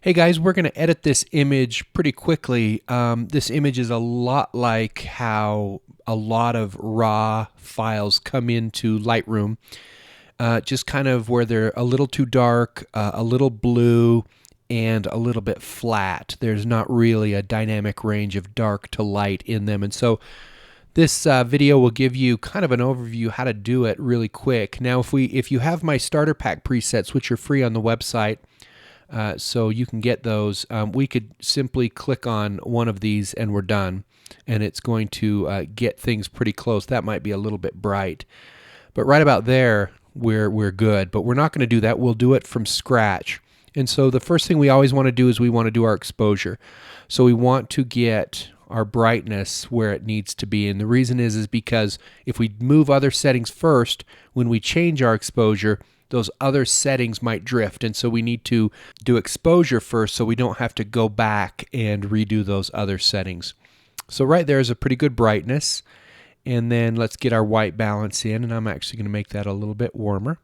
Hey guys, we're going to edit this image pretty quickly. This image is a lot like how a lot of raw files come into Lightroom, just kind of where they're a little too dark, a little blue, and a little bit flat. There's not really a dynamic range of dark to light in them. And so this video will give you kind of an overview how to do it really quick. Now, if you have my starter pack presets, which are free on the website, so you can get those. We could simply click on one of these and we're done, and it's going to get things pretty close. That might be a little bit bright, but right about there we're good. But we're not going to do that. We'll do it from scratch. And so the first thing we always want to do is we want to do our exposure. So we want to get our brightness where it needs to be, and the reason is because if we move other settings first, when we change our exposure, those other settings might drift, and so we need to do exposure first so we don't have to go back and redo those other settings. So right there is a pretty good brightness, and then let's get our white balance in, and I'm actually going to make that a little bit warmer.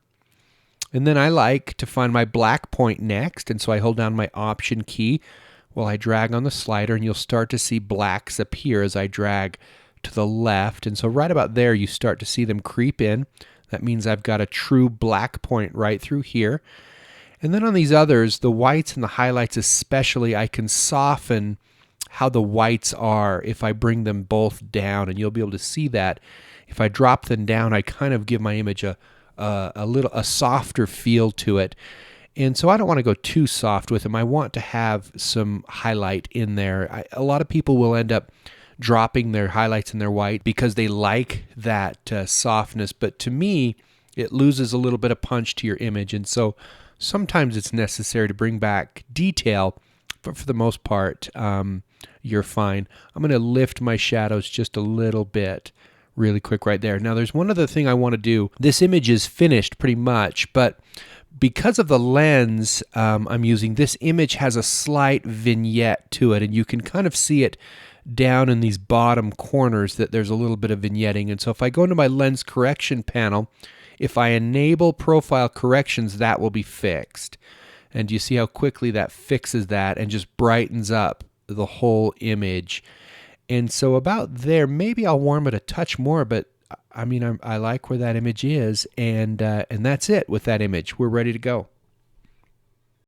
And then I like to find my black point next, and so I hold down my Option key while I drag on the slider, and you'll start to see blacks appear as I drag to the left, and so right about there you start to see them creep in. That means I've got a true black point right through here. And then on these others, the whites and the highlights especially, I can soften how the whites are if I bring them both down, and you'll be able to see that. If I drop them down, I kind of give my image a softer feel to it. And so I don't want to go too soft with them. I want to have some highlight in there. A lot of people will end up dropping their highlights and their white because they like that softness, but to me it loses a little bit of punch to your image, and so sometimes it's necessary to bring back detail, but for the most part you're fine. I'm going to lift my shadows just a little bit really quick right there. Now there's one other thing I want to do. This image is finished pretty much, but because of the lens I'm using, this image has a slight vignette to it, and you can kind of see it down in these bottom corners that there's a little bit of vignetting. And so if I go into my lens correction panel, if I enable profile corrections, that will be fixed. And you see how quickly that fixes that and just brightens up the whole image. And so about there, maybe I'll warm it a touch more, but I mean, I like where that image is, and that's it with that image. We're ready to go.